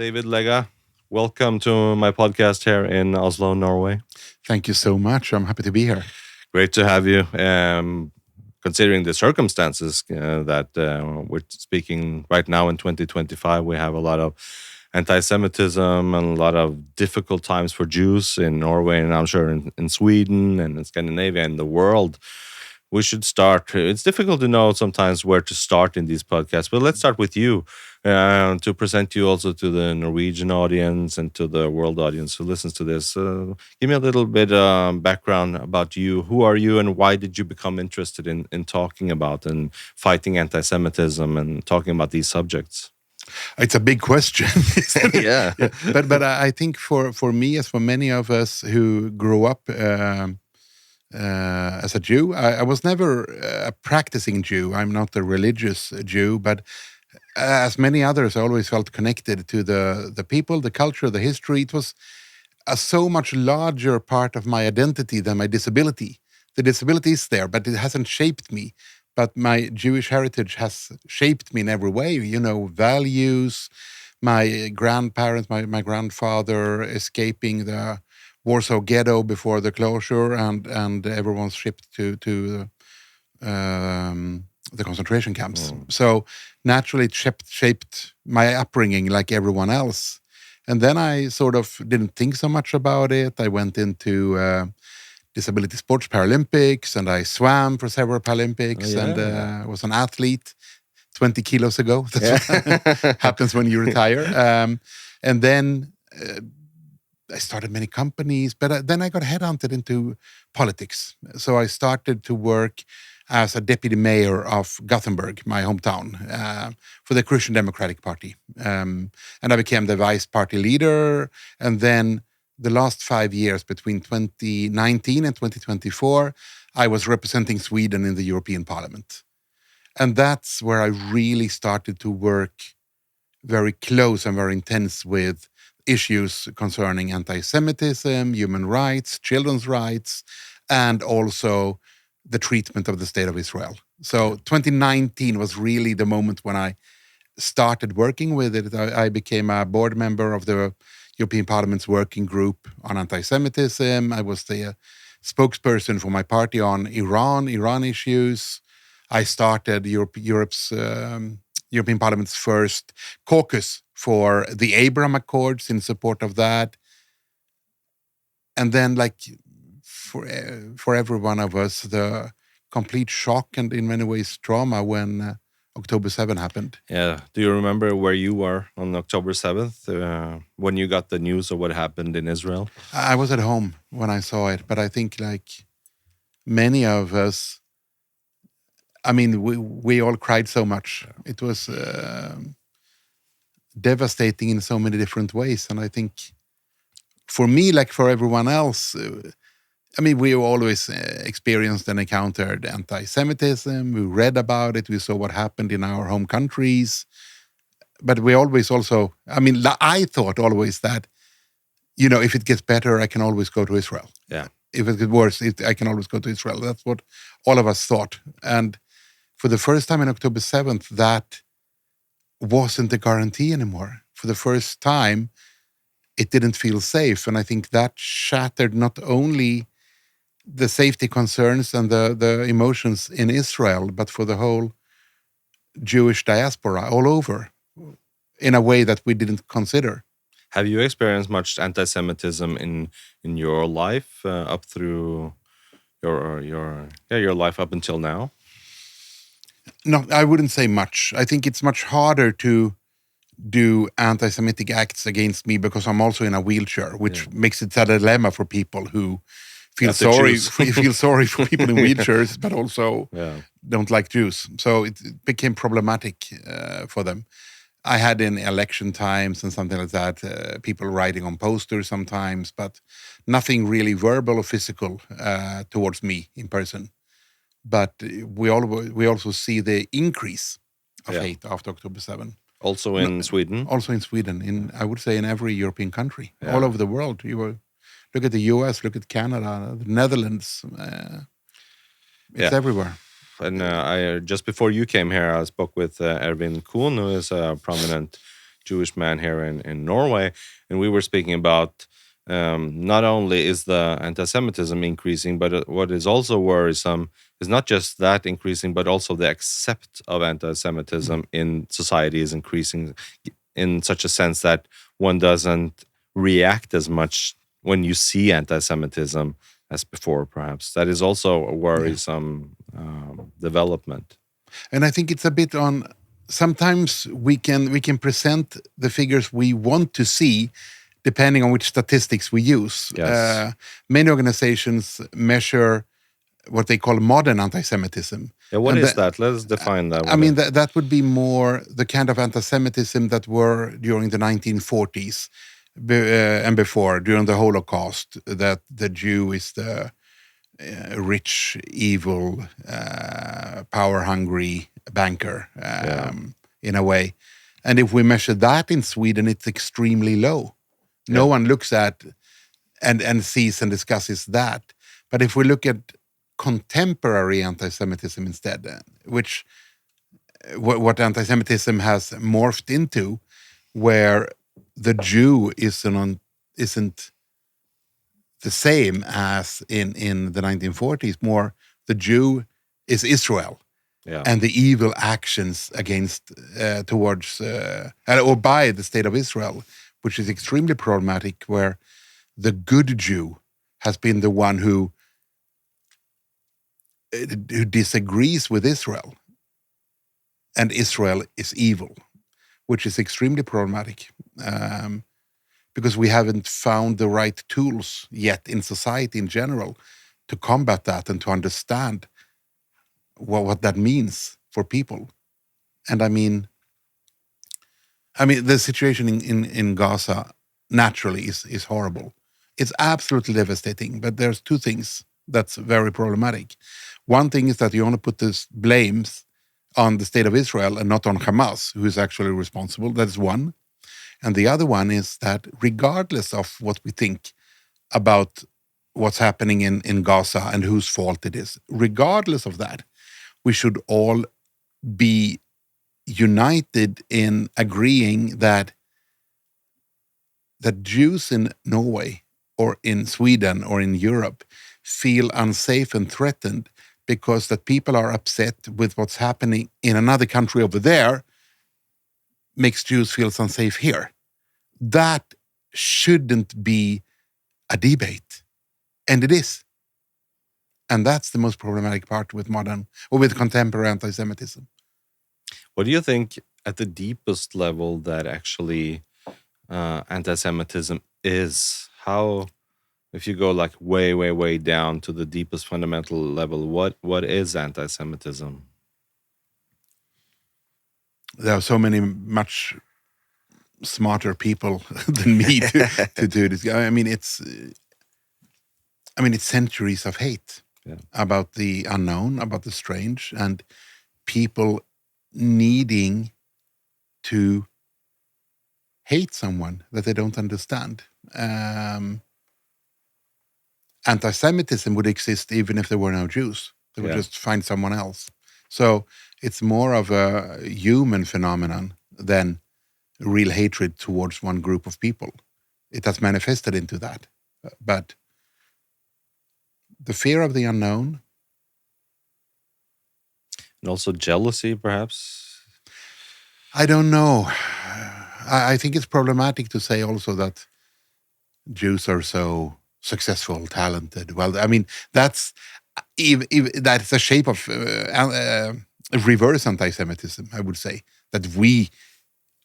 David Lega. Welcome to my podcast here in Oslo, Norway. Thank you so much. I'm happy to be here. Great to have you. Considering the circumstances that we're speaking right now in 2025, we have a lot of anti-Semitism and a lot of difficult times for Jews in Norway, and I'm sure in Sweden and in Scandinavia and the world. We should start. It's difficult to know sometimes where to start in these podcasts, but let's start with you to present you also to the Norwegian audience and to the world audience who listens to this. Give me a little bit background about you. Who are you and why did you become interested in talking about and fighting anti-Semitism and talking about these subjects? It's a big question. Yeah. But I think for me, as for many of us who grew up as a Jew, I was never a practicing Jew. I'm not a religious Jew, but as many others, I always felt connected to the people, the culture, the history. It was a so much larger part of my identity than my disability. The disability is there, but it hasn't shaped me. But my Jewish heritage has shaped me in every way, values, my grandparents, my grandfather escaping the Warsaw Ghetto before the closure, and everyone's shipped to the concentration camps. So naturally, it shaped my upbringing like everyone else. And then I sort of didn't think so much about it. I went into disability sports, Paralympics, and I swam for several Paralympics, and was an athlete 20 kilos ago. That's what happens when you retire. And then I started many companies, but then I got headhunted into politics. So I started to work as a deputy mayor of Gothenburg, my hometown, for the Christian Democratic Party. And I became the vice party leader. And then the last 5 years, between 2019 and 2024, I was representing Sweden in the European Parliament. And that's where I really started to work very close and very intense with issues concerning anti-Semitism, human rights, children's rights, and also the treatment of the State of Israel. So 2019 was really the moment when I started working with it. I became a board member of the European Parliament's working group on anti-Semitism. I was the spokesperson for my party on Iran issues. I started Europe's European Parliament's first caucus for the Abraham Accords in support of that. And then, for every one of us, the complete shock and in many ways trauma when October 7 happened. Yeah. Do you remember where you were on October 7th when you got the news of what happened in Israel? I was at home when I saw it, but I think like many of us, I mean, we all cried so much. It was devastating in so many different ways. And I think for me, like for everyone else, I mean, we always experienced and encountered anti-Semitism. We read about it. We saw what happened in our home countries. But we always also, I mean, I thought always that, if it gets better, I can always go to Israel. Yeah. If it gets worse, I can always go to Israel. That's what all of us thought. And for the first time on October 7th, that wasn't a guarantee anymore. For the first time, it didn't feel safe. And I think that shattered not only the safety concerns and the emotions in Israel, but for the whole Jewish diaspora all over in a way that we didn't consider. Have you experienced much anti-Semitism in your life up through your life up until now? No, I wouldn't say much. I think it's much harder to do anti-Semitic acts against me because I'm also in a wheelchair, which makes it a dilemma for people who feel sorry for people in wheelchairs, but also don't like Jews. So it became problematic for them. I had in election times and something like that, people writing on posters sometimes, but nothing really verbal or physical towards me in person. But we also see the increase of hate after October 7. Also in Sweden? Also in Sweden, I would say in every European country, all over the world. Look at the US, look at Canada, the Netherlands. It's everywhere. And just before you came here, I spoke with Erwin Kuhn, who is a prominent Jewish man here in Norway, and we were speaking about not only is the anti-Semitism increasing, but what is also worrisome is not just that increasing, but also the accept of anti-Semitism in society is increasing in such a sense that one doesn't react as much when you see anti-Semitism as before, perhaps. That is also a worrisome development. And I think it's a bit on. Sometimes we can present the figures we want to see, depending on which statistics we use. Yes. Many organizations measure what they call modern anti-Semitism. Yeah, what is that? Let's define that. I mean, that would be more the kind of anti-Semitism that were during the 1940s and before, during the Holocaust, that the Jew is the rich, evil, power-hungry banker in a way. And if we measure that in Sweden, it's extremely low. No one looks at and sees and discusses that. But if we look at contemporary anti-Semitism instead, which what anti-Semitism has morphed into, where the Jew isn't the same as in the 1940s. More, the Jew is Israel, and the evil actions against towards or by the state of Israel, which is extremely problematic. Where the good Jew has been the one who disagrees with Israel, and Israel is evil, which is extremely problematic. Because we haven't found the right tools yet in society in general to combat that and to understand what that means for people. And I mean, the situation in Gaza naturally is horrible. It's absolutely devastating. But there's two things that's very problematic. One thing is that you only put this blames on the state of Israel and not on Hamas, who is actually responsible. That's one. And the other one is that regardless of what we think about what's happening in Gaza and whose fault it is, regardless of that, we should all be united in agreeing that Jews in Norway or in Sweden or in Europe feel unsafe and threatened because that people are upset with what's happening in another country over there makes Jews feel unsafe here. That shouldn't be a debate. And it is. And that's the most problematic part with contemporary anti-Semitism. What do you think at the deepest level that actually anti-Semitism is? How, if you go like way, way, way down to the deepest fundamental level, what is anti-Semitism? There are so many much smarter people than me to do this. I mean, it's centuries of hate about the unknown, about the strange, and people needing to hate someone that they don't understand. Anti-Semitism would exist even if there were no Jews. They would just find someone else. So it's more of a human phenomenon than real hatred towards one group of people. It has manifested into that. But the fear of the unknown. And also jealousy, perhaps? I don't know. I think it's problematic to say also that Jews are so successful, talented. Well, I mean, that's a shape of reverse anti-Semitism, I would say. That we,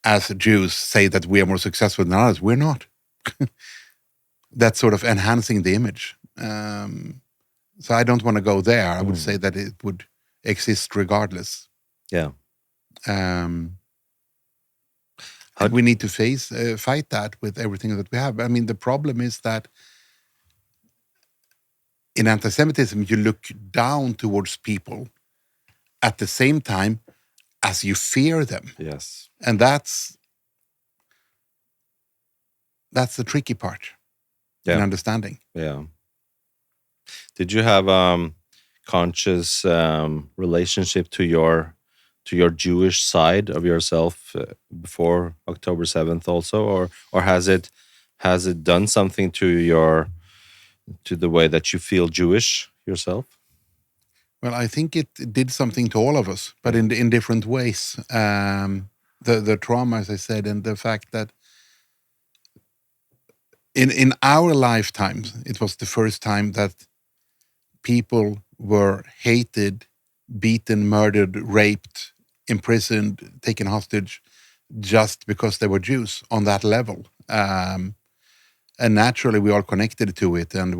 as Jews, say that we are more successful than others. We're not. That's sort of enhancing the image. So I don't want to go there. I would say that it would exist regardless. Yeah. We need to fight that with everything that we have. I mean, the problem is that in anti-Semitism, you look down towards people at the same time as you fear them. Yes. And that's the tricky part in understanding. Yeah. Did you have conscious relationship to your to your Jewish side of yourself before October 7th also, or has it done something to the way that you feel Jewish yourself? Well, I think it did something to all of us, but in different ways. The trauma, as I said, and the fact that in our lifetimes, it was the first time that people were hated, beaten, murdered, raped, imprisoned, taken hostage, just because they were Jews on that level. And naturally, we all connected to it, and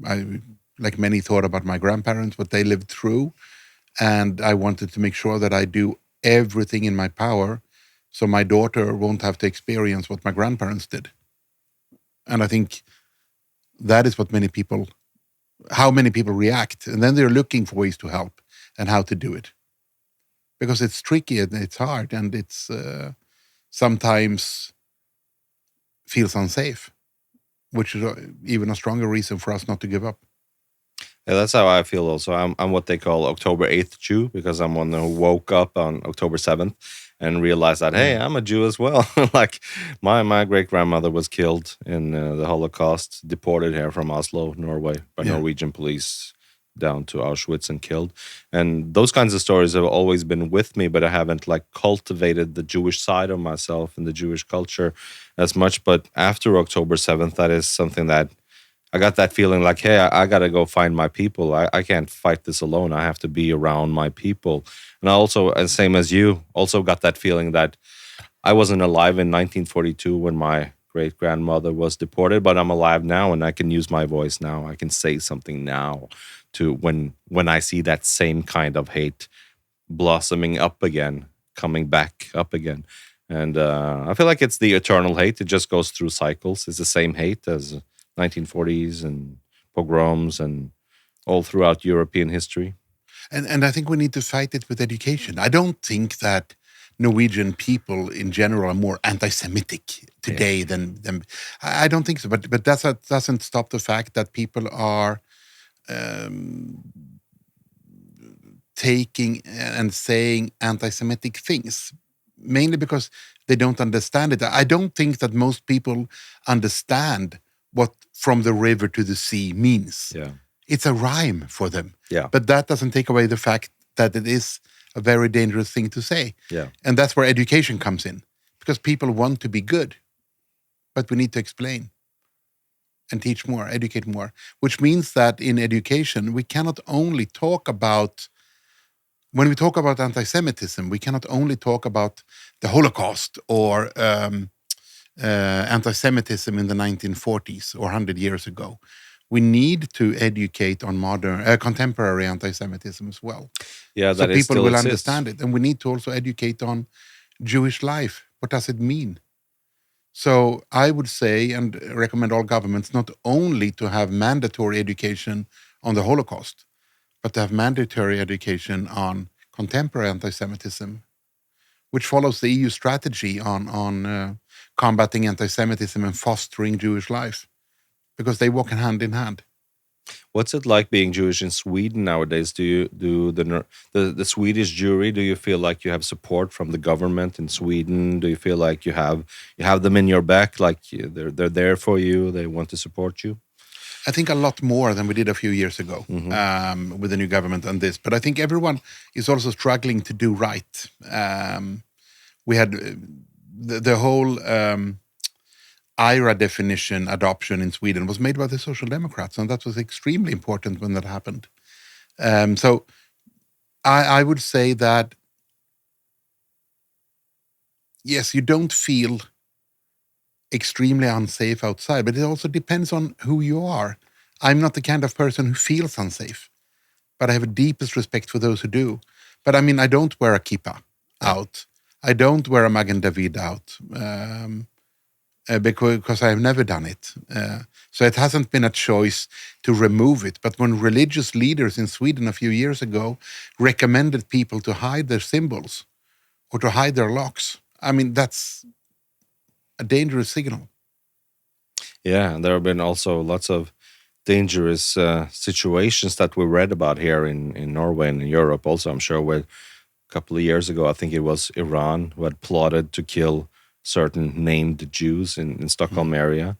I, like many, thought about my grandparents, what they lived through, and I wanted to make sure that I do everything in my power so my daughter won't have to experience what my grandparents did. And I think that is what how many people react, and then they're looking for ways to help and how to do it, because it's tricky and it's hard, and it's sometimes feels unsafe, which is even a stronger reason for us not to give up. Yeah, that's how I feel also. I'm what they call October 8th Jew, because I'm one who woke up on October 7th and realized that, hey, I'm a Jew as well. Like my great-grandmother was killed in the Holocaust, deported here from Oslo, Norway, by Norwegian police down to Auschwitz and killed. And those kinds of stories have always been with me, but I haven't like cultivated the Jewish side of myself and the Jewish culture as much. But after October 7th, that is something that I got that feeling like, hey, I got to go find my people. I can't fight this alone. I have to be around my people. And I also, and same as you, also got that feeling that I wasn't alive in 1942 when my great-grandmother was deported, but I'm alive now and I can use my voice now. I can say something now to when I see that same kind of hate blossoming up again, coming back up again. And I feel like it's the eternal hate. It just goes through cycles. It's the same hate as 1940s and pogroms and all throughout European history. And I think we need to fight it with education. I don't think that Norwegian people in general are more anti-Semitic today than I don't think so. But that doesn't stop the fact that people are taking and saying anti-Semitic things, mainly because they don't understand it. I don't think that most people understand what "from the river to the sea" means. Yeah. It's a rhyme for them. Yeah. But that doesn't take away the fact that it is a very dangerous thing to say. Yeah. And that's where education comes in, because people want to be good, but we need to explain and teach more, educate more, which means that in education, we cannot only talk about, when we talk about anti-Semitism, we cannot only talk about the Holocaust or anti-Semitism in the 1940s or 100 years ago. We need to educate on contemporary anti-Semitism as well. Yeah, so that people will exists. understand it. And we need to also educate on Jewish life. What does it mean? So I would say and recommend all governments not only to have mandatory education on the Holocaust, but to have mandatory education on contemporary anti-Semitism, which follows the EU strategy on combating anti-Semitism and fostering Jewish life, because they walk hand in hand. What's it like being Jewish in Sweden nowadays? Do the Swedish Jewry? Do you feel like you have support from the government in Sweden? Do you feel like you have them in your back? Like they're there for you? They want to support you? I think a lot more than we did a few years ago with the new government on this. But I think everyone is also struggling to do right. We had the whole IRA definition adoption in Sweden was made by the Social Democrats, and that was extremely important when that happened. So I would say that, yes, you don't feel extremely unsafe outside, but it also depends on who you are. I'm not the kind of person who feels unsafe, but I have the deepest respect for those who do. But I mean, I don't wear a kippah out. I don't wear a Magen David out. Because I have never done it. So it hasn't been a choice to remove it. But when religious leaders in Sweden a few years ago recommended people to hide their symbols or to hide their locks, I mean, that's a dangerous signal. Yeah, and there have been also lots of dangerous situations that we read about here in Norway and in Europe also, I'm sure, where couple of years ago, I think it was Iran who had plotted to kill certain named Jews in Stockholm area.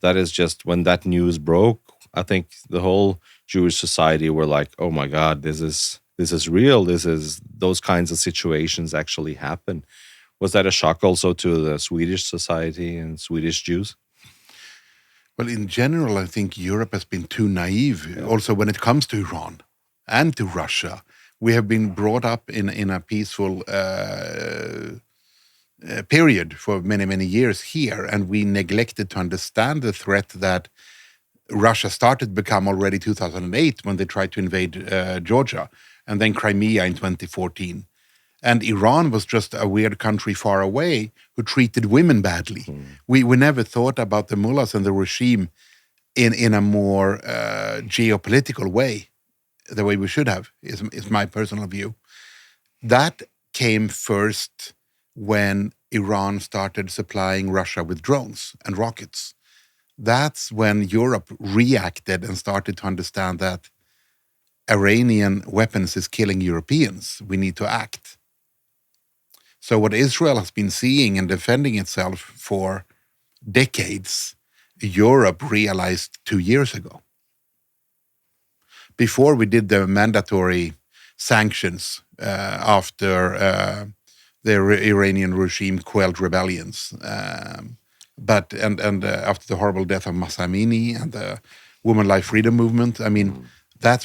That is just when that news broke, I think the whole Jewish society were like, oh my God, this is real. Those kinds of situations actually happen. Was that a shock also to the Swedish society and Swedish Jews? Well, in general, I think Europe has been too naive. Also, when it comes to Iran and to Russia, we have been brought up in a peaceful period for many, many years here, and we neglected to understand the threat that Russia started to become already 2008 when they tried to invade Georgia, and then Crimea in 2014. And Iran was just a weird country far away who treated women badly. We never thought about the mullahs and the regime in a more geopolitical way, the way we should have, is my personal view. That came first when Iran started supplying Russia with drones and rockets. That's when Europe reacted and started to understand that Iranian weapons is killing Europeans. We need to act. So what Israel has been seeing and defending itself for decades, Europe realized 2 years ago. Before we did the mandatory sanctions after the Iranian regime quelled rebellions, but after the horrible death of Mahsa Amini and the Women Life Freedom Movement, I mean,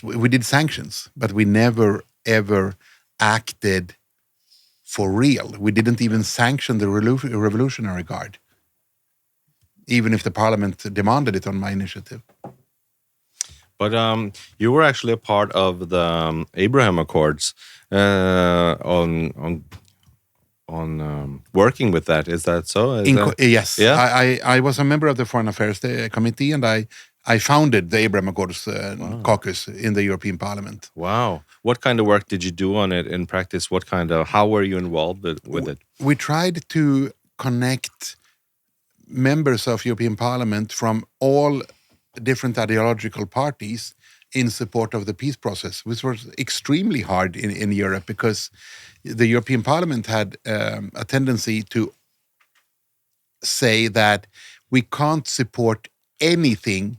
we did sanctions, but we never ever acted for real. We didn't even sanction the Revolutionary Guard, even if the parliament demanded it on my initiative. But you were actually a part of the Abraham Accords on working with that. Is that so? Yes. Yeah. I was a member of the Foreign Affairs Committee, and I founded the Abraham Accords caucus in the European Parliament. Wow. What kind of work did you do on it in practice? How were you involved with it? We tried to connect members of European Parliament from all different ideological parties in support of the peace process, which was extremely hard in Europe because the European Parliament had a tendency to say that we can't support anything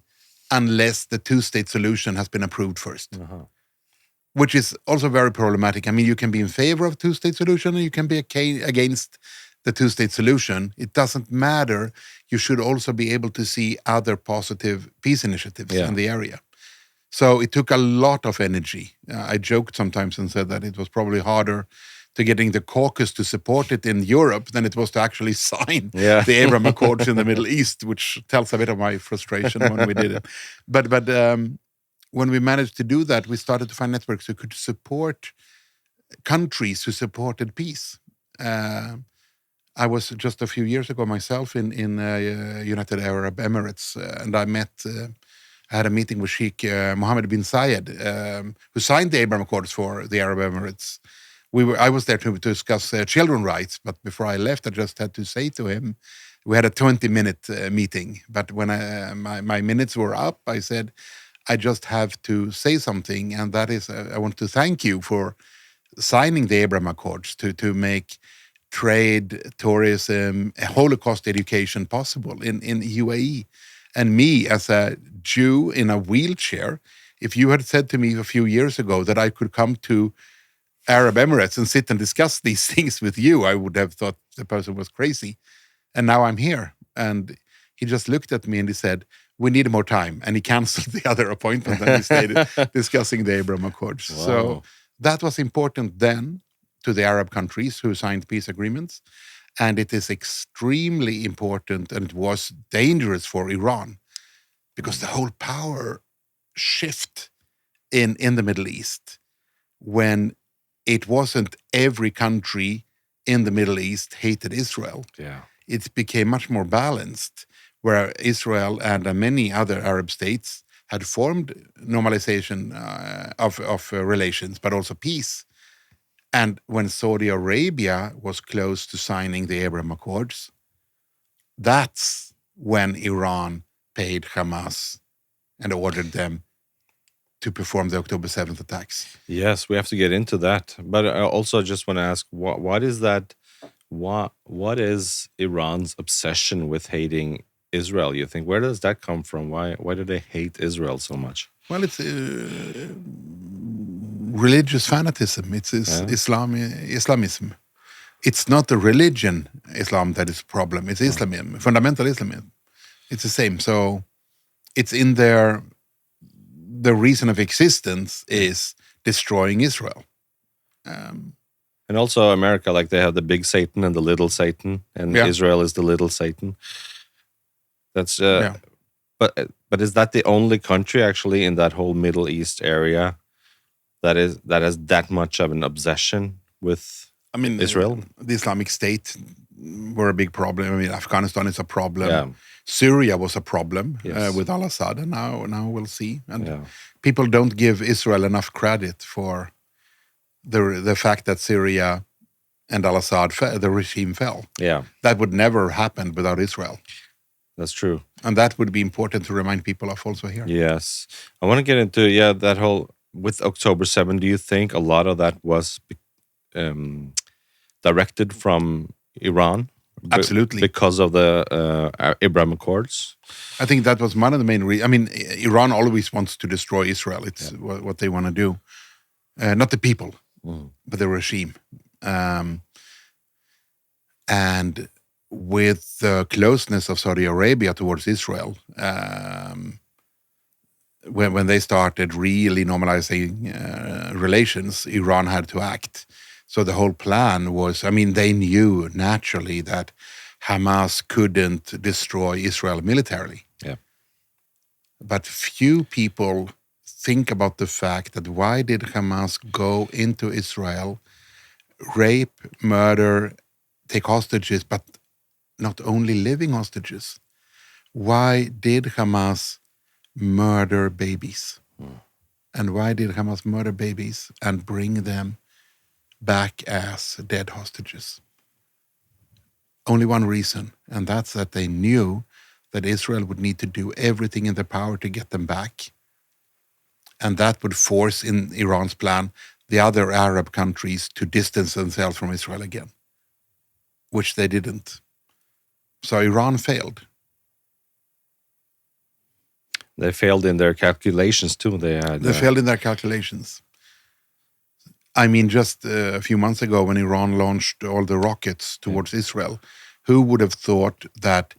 unless the two-state solution has been approved first, which is also very problematic. I mean, you can be in favor of two-state solution and you can be against the two-state solution. It doesn't matter. You should also be able to see other positive peace initiatives in the area. So it took a lot of energy. I joked sometimes and said that it was probably harder to getting the caucus to support it in Europe than it was to actually sign the Abraham Accords in the Middle East, which tells a bit of my frustration when we did it. But when we managed to do that, we started to find networks who could support countries who supported peace. I was just a few years ago myself in United Arab Emirates, and I had a meeting with Sheikh Mohammed bin Zayed, who signed the Abraham Accords for the Arab Emirates. I was there to discuss children's rights, but before I left, I just had to say to him, we had a 20-minute meeting, but when my minutes were up, I said, I just have to say something, and that is, I want to thank you for signing the Abraham Accords to make trade, tourism, Holocaust education possible in UAE. And me, as a Jew in a wheelchair, if you had said to me a few years ago that I could come to Arab Emirates and sit and discuss these things with you, I would have thought the person was crazy. And now I'm here. And he just looked at me and he said, we need more time. And he canceled the other appointment and he stayed discussing the Abraham Accords. Wow. So that was important then to the Arab countries who signed peace agreements. And it is extremely important, and it was dangerous for Iran because the whole power shift in the Middle East, when it wasn't every country in the Middle East hated Israel. Yeah. It became much more balanced, where Israel and many other Arab states had formed normalization of relations, but also peace. And when Saudi Arabia was close to signing the Abraham Accords, that's when Iran paid Hamas and ordered them to perform the October 7th attacks. Yes, we have to get into that. But I also just want to ask, what is that? What is Iran's obsession with hating Israel? You think, where does that come from? Why do they hate Israel so much? Well, it's religious fanatism. It's Islamism. It's not the religion Islam that is the problem. It's Islamism, fundamental Islamism. It's the same. So it's in their, the reason of existence is destroying Israel. And also America, like they have the big Satan and the little Satan, and Israel is the little Satan. That's but is that the only country actually in that whole Middle East area that has that much of an obsession with Israel? The Islamic State were a big problem. I mean, Afghanistan is a problem. Yeah. Syria was a problem with al-Assad, and now we'll see. And people don't give Israel enough credit for the fact that Syria and al-Assad, the regime fell. Yeah. That would never happen without Israel. That's true. And that would be important to remind people of also here. Yes. I want to get into, that whole, with October 7, do you think a lot of that was directed from Iran? Absolutely. Because of the Abraham Accords? I think that was one of the main reasons. I mean, Iran always wants to destroy Israel. It's what they want to do. Not the people, but the regime. And with the closeness of Saudi Arabia towards Israel, when they started really normalizing relations, Iran had to act. So the whole plan was, I mean, they knew naturally that Hamas couldn't destroy Israel militarily. Yeah. But few people think about the fact that why did Hamas go into Israel, rape, murder, take hostages, but not only living hostages? Why did Hamas murder babies? And why did Hamas murder babies and bring them back as dead hostages? Only one reason, and that's that they knew that Israel would need to do everything in their power to get them back. And that would force, in Iran's plan, the other Arab countries to distance themselves from Israel again, which they didn't. So Iran failed. They failed in their calculations too. They failed in their calculations. I mean, just a few months ago when Iran launched all the rockets towards Israel, who would have thought that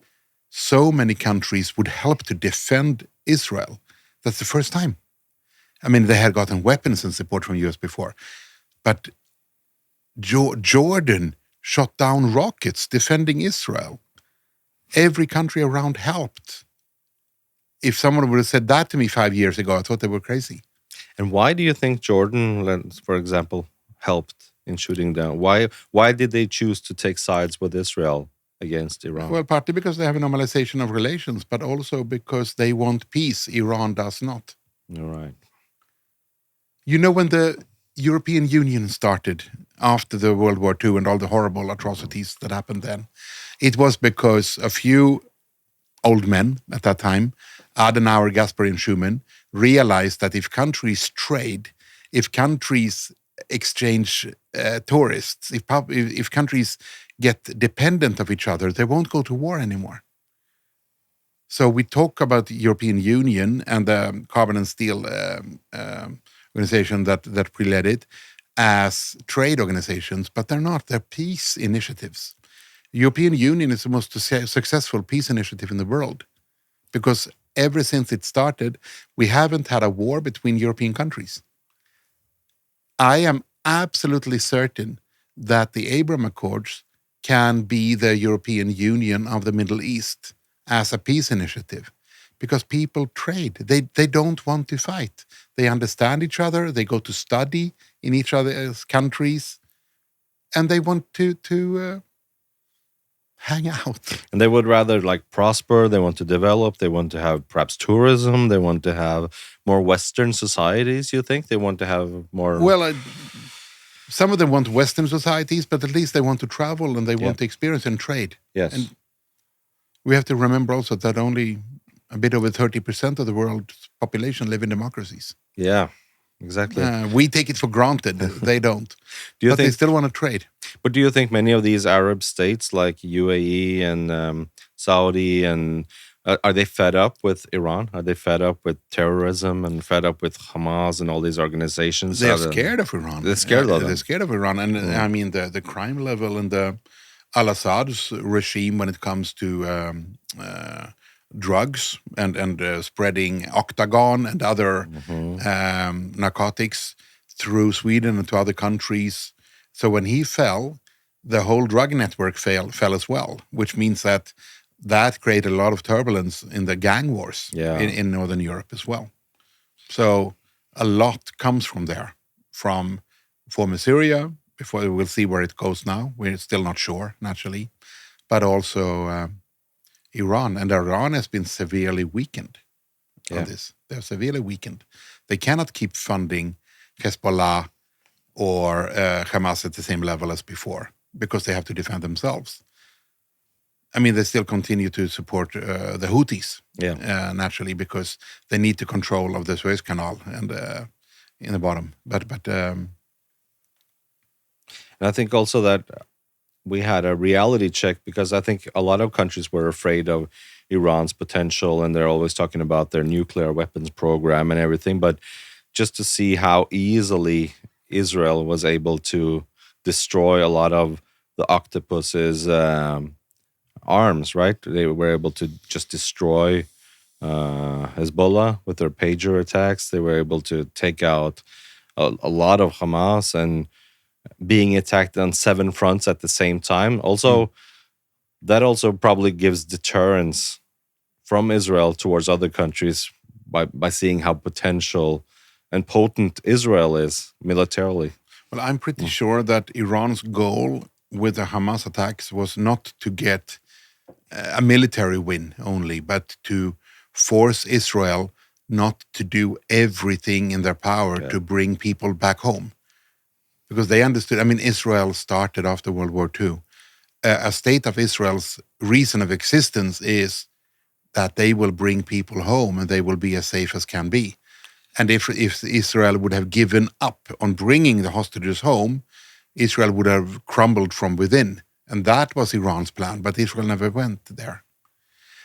so many countries would help to defend Israel? That's the first time. I mean, they had gotten weapons and support from US before, but Jordan shot down rockets defending Israel. Every country around helped. If someone would have said that to me 5 years ago, I thought they were crazy. And why do you think Jordan, for example, helped in shooting down? Why did they choose to take sides with Israel against Iran? Well, partly because they have a normalization of relations, but also because they want peace. Iran does not. All right. You know, when the European Union started after the World War II and all the horrible atrocities that happened then, it was because a few old men at that time, Adenauer, Gasperi, and Schuman, realized that if countries trade, if countries exchange tourists, if countries get dependent of each other, they won't go to war anymore. So we talk about the European Union and the Carbon and Steel organization that pre-led it as trade organizations, but they're not. They're peace initiatives. The European Union is the most successful peace initiative in the world because ever since it started, we haven't had a war between European countries. I am absolutely certain that the Abraham Accords can be the European Union of the Middle East as a peace initiative because people trade. They don't want to fight. They understand each other. They go to study in each other's countries, and they want to hang out. And they would rather prosper. They want to develop. They want to have perhaps tourism. They want to have more Western societies. You think they want to have more? Well, some of them want Western societies, but at least they want to travel and they want to experience and trade. Yes. And we have to remember also that only a bit over 30% of the world's population live in democracies. Yeah, exactly. We take it for granted. They don't. Do you But they think? still want to trade. But do you think many of these Arab states, like UAE and Saudi, and are they fed up with Iran? Are they fed up with terrorism and fed up with Hamas and all these organizations? They're scared of Iran. They're scared of them. They're scared of Iran. And I mean, the crime level in the al-Assad's regime when it comes to drugs and spreading octagon and other narcotics through Sweden and to other countries. So when he fell, the whole drug network fell as well, which means that created a lot of turbulence in the gang wars in Northern Europe as well. So a lot comes from there, from former Syria. Before we'll see where it goes now. We're still not sure, naturally, but also Iran. And Iran has been severely weakened on this. They're severely weakened. They cannot keep funding Hezbollah or Hamas at the same level as before because they have to defend themselves. I mean, they still continue to support the Houthis, naturally, because they need the control of the Suez Canal and in the bottom. And I think also that we had a reality check because I think a lot of countries were afraid of Iran's potential and they're always talking about their nuclear weapons program and everything. But just to see how easily Israel was able to destroy a lot of the octopus's arms, right? They were able to just destroy Hezbollah with their pager attacks. They were able to take out a lot of Hamas and being attacked on 7 fronts at the same time. Also, that also probably gives deterrence from Israel towards other countries by seeing how potential and potent Israel is militarily. Well, I'm pretty sure that Iran's goal with the Hamas attacks was not to get a military win only, but to force Israel not to do everything in their power to bring people back home. Because they understood, I mean, Israel started after World War II. A state of Israel's reason of existence is that they will bring people home and they will be as safe as can be. And if Israel would have given up on bringing the hostages home, Israel would have crumbled from within. And that was Iran's plan, but Israel never went there.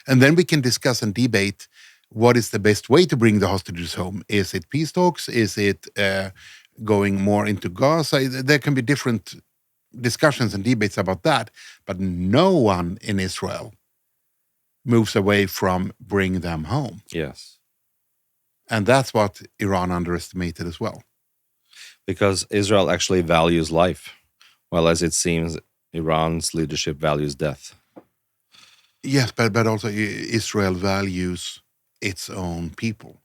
And then we can discuss and debate what is the best way to bring the hostages home. Is it peace talks? Is it going more into Gaza? There can be different discussions and debates about that, but no one in Israel moves away from bringing them home. Yes. And that's what Iran underestimated as well. Because Israel actually values life, while as it seems, Iran's leadership values death. Yes, but also Israel values its own people,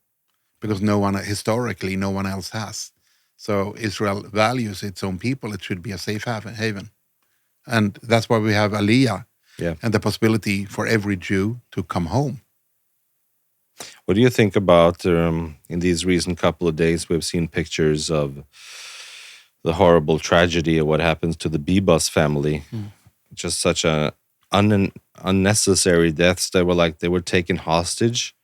because historically, no one else has. So Israel values its own people. It should be a safe haven. And that's why we have Aliyah and the possibility for every Jew to come home. What do you think about, in these recent couple of days, we've seen pictures of the horrible tragedy of what happens to the Bibas family. Just such a unnecessary deaths. They were taken hostage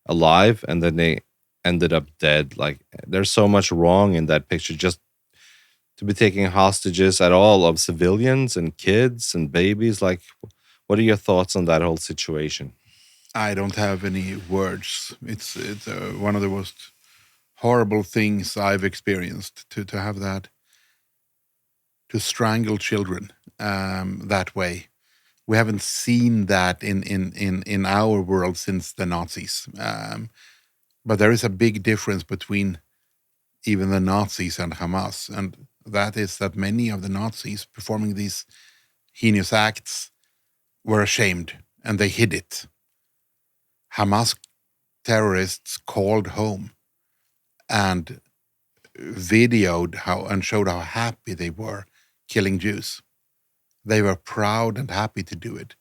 alive and then they ended up dead. Like, there's so much wrong in that picture. Just to be taking hostages at all of civilians and kids and babies. Like, what are your thoughts on that whole situation? I don't have any words. It's one of the most horrible things I've experienced to have that, to strangle children that way. We haven't seen that in our world since the Nazis. But there is a big difference between even the Nazis and Hamas, and that is that many of the Nazis performing these heinous acts were ashamed and they hid it. Hamas terrorists called home and videoed and showed how happy they were killing Jews. They were proud and happy to do it.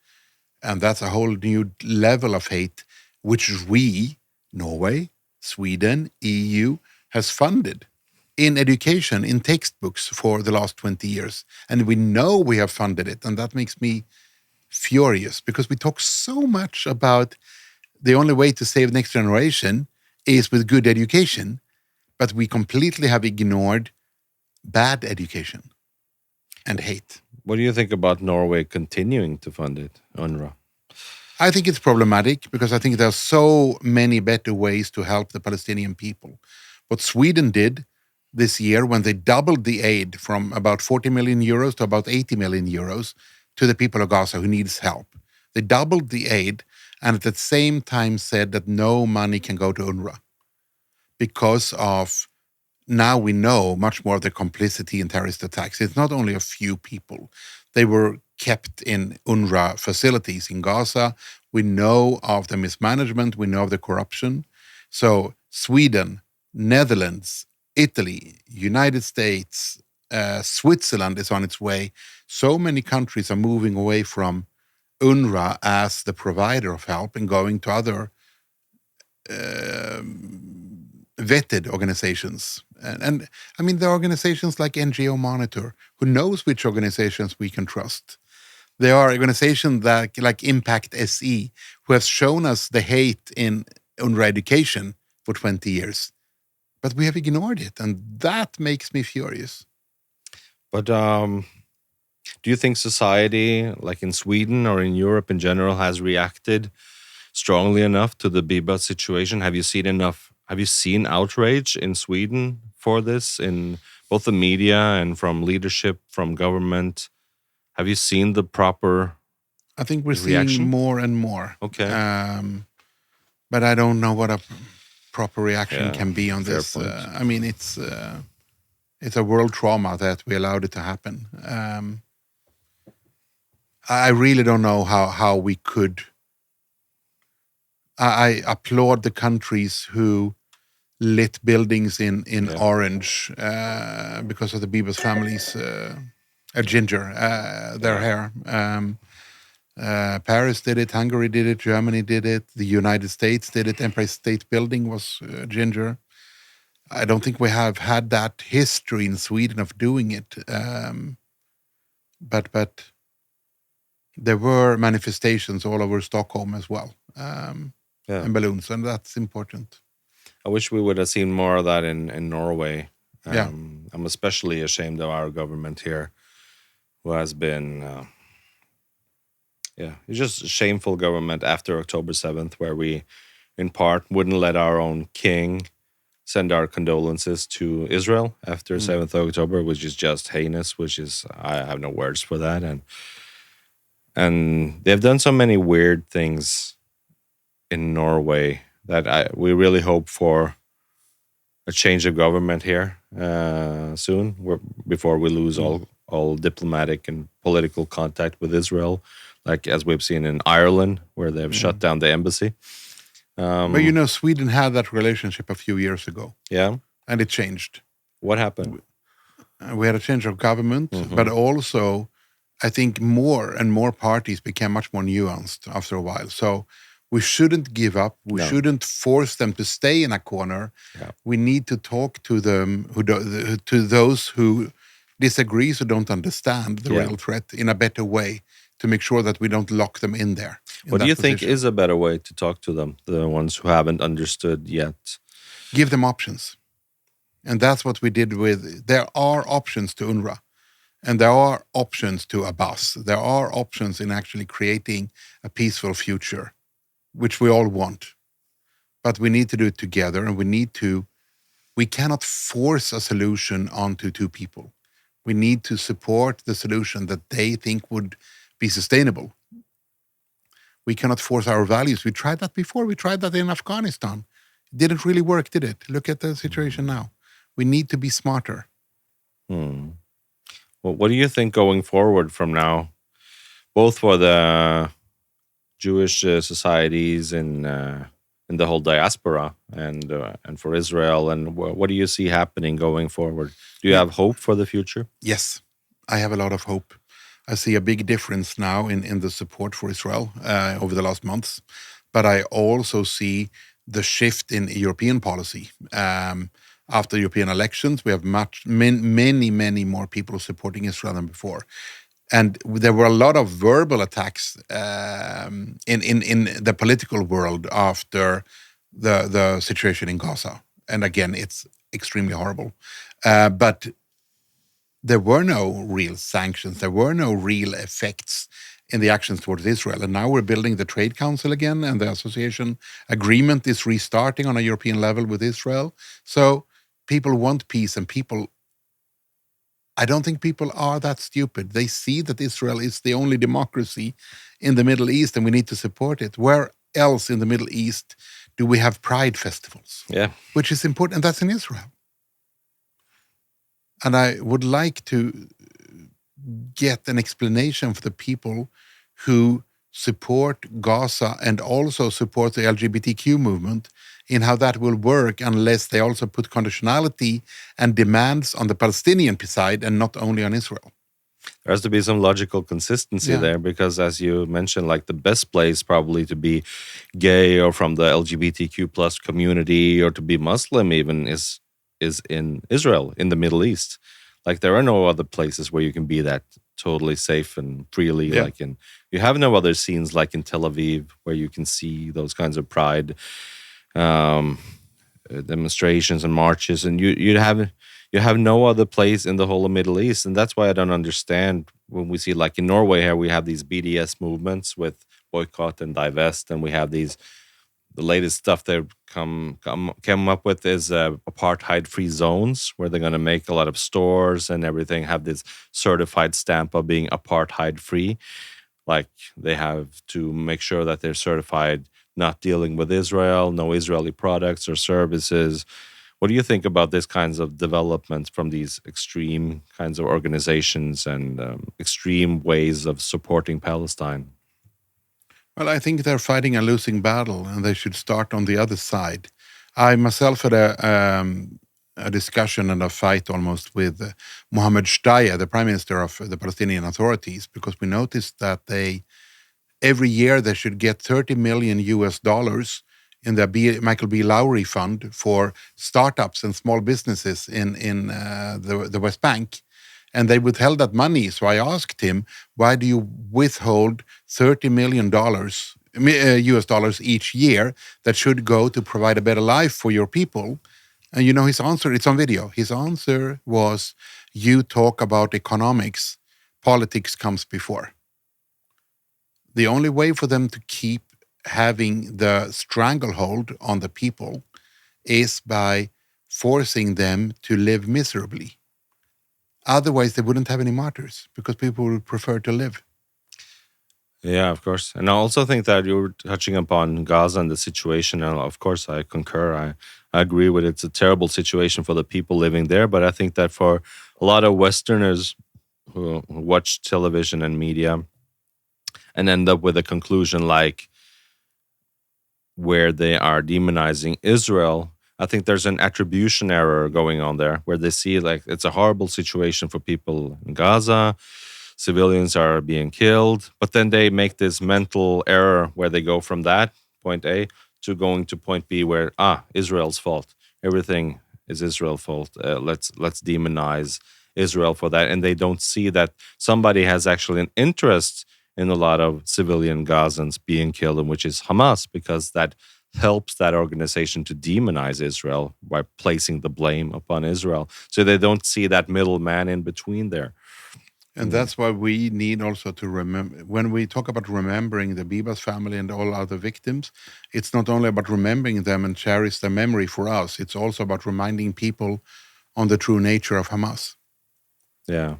And that's a whole new level of hate, which we, Norway, Sweden, EU, has funded in education, in textbooks for the last 20 years. And we know we have funded it. And that makes me furious, because we talk so much about the only way to save the next generation is with good education. but we completely have ignored bad education and hate. What do you think about Norway continuing to fund it, UNRWA? I think it's problematic because I think there are so many better ways to help the Palestinian people. What Sweden did this year when they doubled the aid from about 40 million euros to about 80 million euros to the people of Gaza who needs help. They doubled the aid and at the same time said that no money can go to UNRWA because of now we know much more of the complicity in terrorist attacks. It's not only a few people. They were kept in UNRWA facilities in Gaza. We know of the mismanagement. We know of the corruption. So Sweden, Netherlands, Italy, United States, Switzerland is on its way. So many countries are moving away from UNRWA as the provider of help and going to other vetted organizations. And I mean, there are organizations like NGO Monitor who knows which organizations we can trust. There are organizations that, like Impact SE, who have shown us the hate in UNRWA education for 20 years. But we have ignored it, and that makes me furious. But do you think society, like in Sweden or in Europe in general, has reacted strongly enough to the Biba situation? Have you seen outrage in Sweden for this, in both the media and from leadership, from government? Have you seen the proper I think we're reaction? seeing more and more. Okay. But I don't know what a proper reaction can be on this. point. I mean, it's a world trauma that we allowed it to happen. I really don't know how we could. I applaud the countries who lit buildings in orange because of the Bibas families, ginger, their hair. Paris did it, Hungary did it, Germany did it, the United States did it, Empire State Building was ginger. I don't think we have had that history in Sweden of doing it. But there were manifestations all over Stockholm as well, and balloons, and that's important. I wish we would have seen more of that in Norway. I'm especially ashamed of our government here, who has been, it's just a shameful government after October 7th, where we, in part, wouldn't let our own king send our condolences to Israel after 7th of October, which is just heinous, I have no words for that. And they've done so many weird things in Norway that we really hope for a change of government here soon, before we lose all diplomatic and political contact with Israel, like as we've seen in Ireland, where they've shut down the embassy. But Sweden had that relationship a few years ago. Yeah. And it changed. What happened? We had a change of government, but also I think more and more parties became much more nuanced after a while. So we shouldn't give up. We shouldn't force them to stay in a corner. Yeah. We need to talk to them, to those who disagree, who don't understand the real threat, in a better way, to make sure that we don't lock them in there. What do you think is a better way to talk to them, the ones who haven't understood yet? Give them options. And that's what we did there are options to UNRWA. And there are options to Abbas. There are options in actually creating a peaceful future, which we all want. But we need to do it together, and we cannot force a solution onto two people. We need to support the solution that they think would be sustainable. We cannot force our values. We tried that before. We tried that in Afghanistan. It didn't really work, did it? Look at the situation now. We need to be smarter. Well, what do you think going forward from now, both for the Jewish societies in the whole diaspora and for Israel, and what do you see happening going forward? Do you have hope for the future? Yes, I have a lot of hope. I see a big difference now in the support for Israel over the last months, but I also see the shift in European policy. After European elections, we have many more people supporting Israel than before. And there were a lot of verbal attacks in the political world after the situation in Gaza. And again, it's extremely horrible. But there were no real sanctions. There were no real effects in the actions towards Israel. And now we're building the Trade Council again, and the association agreement is restarting on a European level with Israel. So people want peace, and I don't think people are that stupid. They see that Israel is the only democracy in the Middle East, and we need to support it. Where else in the Middle East do we have pride festivals? Yeah. Which is important, and that's in Israel. And I would like to get an explanation for the people who support Gaza and also support the LGBTQ movement in how that will work, unless they also put conditionality and demands on the Palestinian side and not only on Israel. There has to be some logical consistency there, because as you mentioned, like the best place probably to be gay or from the LGBTQ plus community or to be Muslim even is in Israel, in the Middle East. Like there are no other places where you can be that totally safe and freely. Yeah. Like you have no other scenes like in Tel Aviv where you can see those kinds of pride demonstrations and marches, and you have no other place in the whole Middle East. And that's why I don't understand when we see, like in Norway here, we have these BDS movements with boycott and divest, and we have the latest stuff they've come up with is apartheid-free zones, where they're going to make a lot of stores and everything have this certified stamp of being apartheid-free. Like they have to make sure that they're certified not dealing with Israel, no Israeli products or services. What do you think about this kinds of developments from these extreme kinds of organizations and extreme ways of supporting Palestine? Well, I think they're fighting a losing battle, and they should start on the other side. I myself had a discussion and a fight almost with Mohammed Shtayyeh, the Prime Minister of the Palestinian Authorities, because we noticed that every year they should get $30 million in the Michael B. Lowry Fund for startups and small businesses in the West Bank. And they withheld that money. So I asked him, why do you withhold $30 million US dollars each year that should go to provide a better life for your people? And you know his answer, it's on video. His answer was, you talk about economics, politics comes before. The only way for them to keep having the stranglehold on the people is by forcing them to live miserably. Otherwise, they wouldn't have any martyrs, because people would prefer to live. Yeah, of course. And I also think that you were touching upon Gaza and the situation. And of course, I concur. I agree with it. It's a terrible situation for the people living there. But I think that for a lot of Westerners who watch television and media and end up with a conclusion like where they are demonizing Israel, I think there's an attribution error going on there, where they see like it's a horrible situation for people in Gaza, civilians are being killed, but then they make this mental error where they go from that point A to going to point B, where Israel's fault, everything is Israel's fault. Let's demonize Israel for that, and they don't see that somebody has actually an interest in a lot of civilian Gazans being killed, and which is Hamas, because that helps that organization to demonize Israel by placing the blame upon Israel. So they don't see that middleman in between there. And that's why we need also to remember, when we talk about remembering the Bibas family and all other victims, it's not only about remembering them and cherish their memory for us, it's also about reminding people on the true nature of Hamas. Yeah.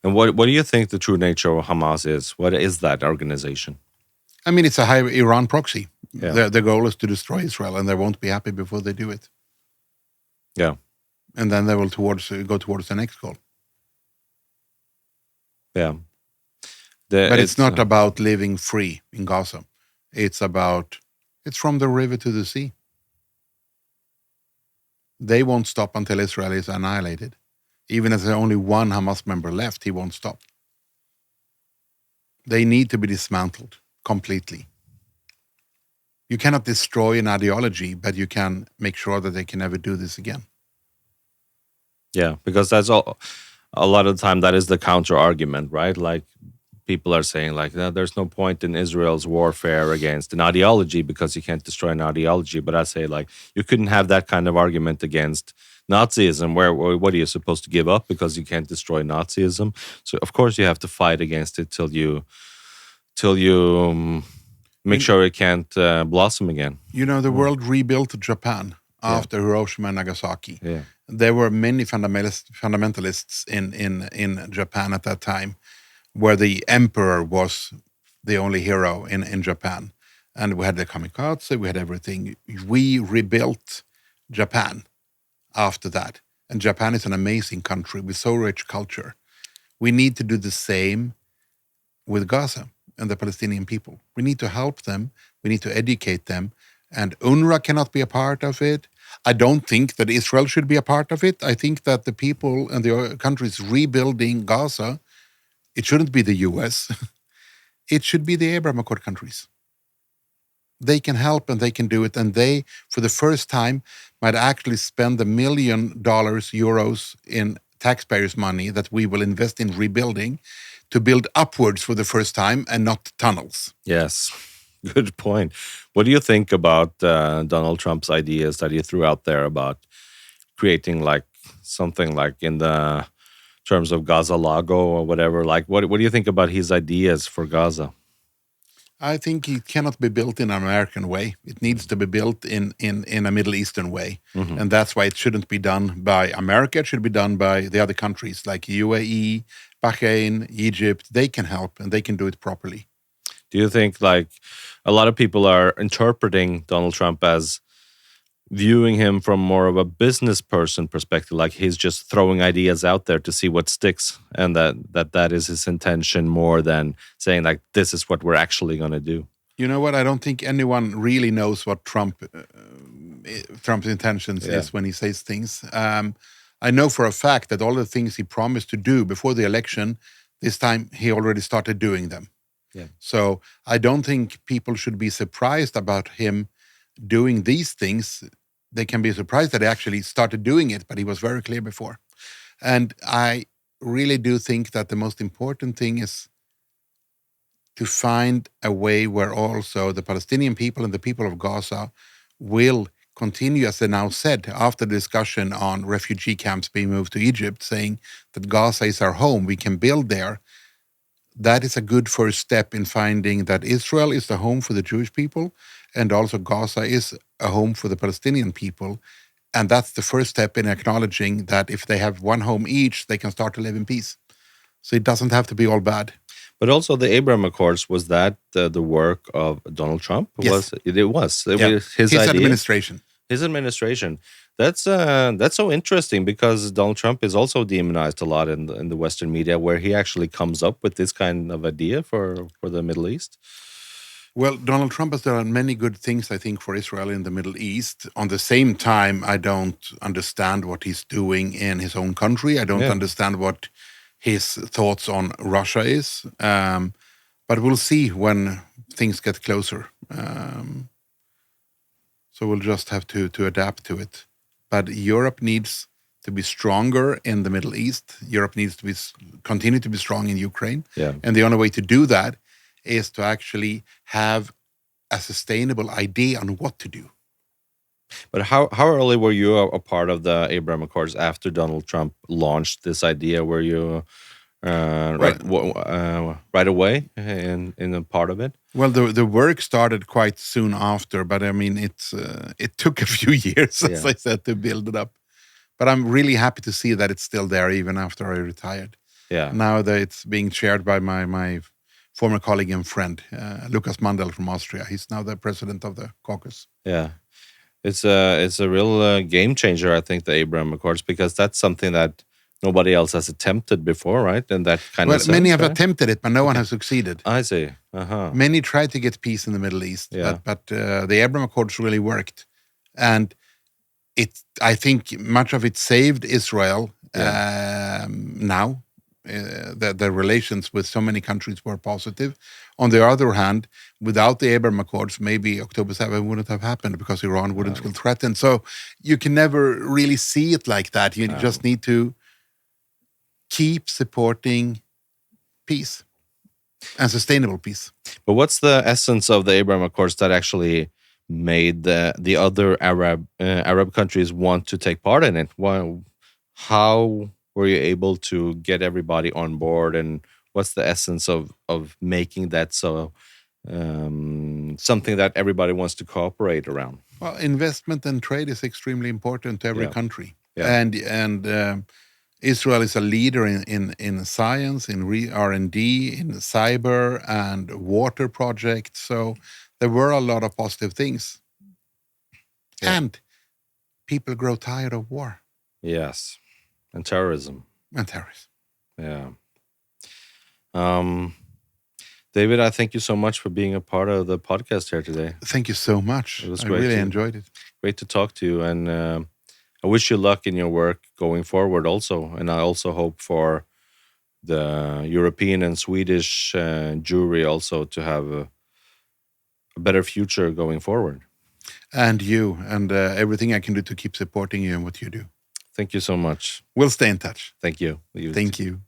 And what do you think the true nature of Hamas is? What is that organization? I mean, it's a high Iran proxy. Yeah. Their goal is to destroy Israel, and they won't be happy before they do it. Yeah. And then they will go towards the next goal. Yeah. But it's not about living free in Gaza. It's from the river to the sea. They won't stop until Israel is annihilated. Even if there's only one Hamas member left, he won't stop. They need to be dismantled completely. You cannot destroy an ideology, but you can make sure that they can never do this again. Yeah, because that's all. A lot of the time, that is the counter argument, right? Like people are saying like, "No, there's no point in Israel's warfare against an ideology because you can't destroy an ideology." But I say like, you couldn't have that kind of argument against Nazism, where what are you supposed to give up because you can't destroy Nazism? So of course you have to fight against it till you make sure it can't blossom again. You know, the world rebuilt Japan after Hiroshima and Nagasaki. Yeah. There were many fundamentalists in Japan at that time, where the emperor was the only hero in Japan. And we had the kamikaze, we had everything. We rebuilt Japan after that. And Japan is an amazing country with so rich culture. We need to do the same with Gaza and the Palestinian people. We need to help them. We need to educate them. And UNRWA cannot be a part of it. I don't think that Israel should be a part of it. I think that the people and the countries rebuilding Gaza, it shouldn't be the US. It should be the Abraham Accord countries. They can help and they can do it. And they, for the first time, might actually spend $1 million, euros in taxpayers' money that we will invest in rebuilding to build upwards for the first time and not tunnels. Yes, good point. What do you think about Donald Trump's ideas that he threw out there about creating like something like in the terms of Gaza Lago or whatever? Like, what do you think about his ideas for Gaza? I think it cannot be built in an American way. It needs to be built in a Middle Eastern way. Mm-hmm. And that's why it shouldn't be done by America. It should be done by the other countries like UAE, Beckheim, Egypt. They can help and they can do it properly. Do you think like a lot of people are interpreting Donald Trump as viewing him from more of a business person perspective, like he's just throwing ideas out there to see what sticks, and that is his intention more than saying like, this is what we're actually going to do? You know what? I don't think anyone really knows what Trump's intentions is when he says things. I know for a fact that all the things he promised to do before the election, this time he already started doing them. Yeah. So I don't think people should be surprised about him doing these things. They can be surprised that he actually started doing it, but he was very clear before. And I really do think that the most important thing is to find a way where also the Palestinian people and the people of Gaza will continue, as they now said, after the discussion on refugee camps being moved to Egypt, saying that Gaza is our home, we can build there. That is a good first step in finding that Israel is the home for the Jewish people, and also Gaza is a home for the Palestinian people. And that's the first step in acknowledging that if they have one home each, they can start to live in peace. So it doesn't have to be all bad. But also the Abraham Accords, was that the work of Donald Trump? Yes. It was his idea? Administration. His administration. That's so interesting because Donald Trump is also demonized a lot in the Western media, where he actually comes up with this kind of idea for the Middle East. Well, Donald Trump has done many good things, I think, for Israel in the Middle East. On the same time, I don't understand what he's doing in his own country. I don't understand what his thoughts on Russia is. But we'll see when things get closer. So we'll just have to adapt to it. But Europe needs to be stronger in the Middle East. Europe needs to continue to be strong in Ukraine. Yeah. And the only way to do that is to actually have a sustainable idea on what to do. But how early were you a part of the Abraham Accords after Donald Trump launched this idea? Were you right away in a part of it? Well, the work started quite soon after, but I mean, it took a few years, as I said, to build it up. But I'm really happy to see that it's still there even after I retired. Yeah. Now that it's being chaired by my former colleague and friend, Lucas Mandel from Austria. He's now the president of the caucus. Yeah. It's a real game changer, I think, the Abraham Accords, because that's something that nobody else has attempted before, right? And that kind of sense, many have attempted it, but no one has succeeded. I see. Uh-huh. Many tried to get peace in the Middle East, but the Abraham Accords really worked. And I think much of it saved Israel now. The relations with so many countries were positive. On the other hand, without the Abraham Accords, maybe October 7 wouldn't have happened because Iran wouldn't feel threatened. So you can never really see it like that. You just need to keep supporting peace. and sustainable peace. But what's the essence of the Abraham Accords that actually made the other Arab countries want to take part in it? How were you able to get everybody on board, and what's the essence of making that so something that everybody wants to cooperate around? Well, investment and trade is extremely important to every country, and Israel is a leader in science, in R&D, in cyber and water projects. So there were a lot of positive things, and people grow tired of war. Yes, and terrorism. Yeah. David, I thank you so much for being a part of the podcast here today. Thank you so much. It was I great. really enjoyed it. Great to talk to you, and I wish you luck in your work going forward also. And I also hope for the European and Swedish Jewry also to have a better future going forward. And you, and everything I can do to keep supporting you and what you do. Thank you so much. We'll stay in touch. Thank you. Thank you.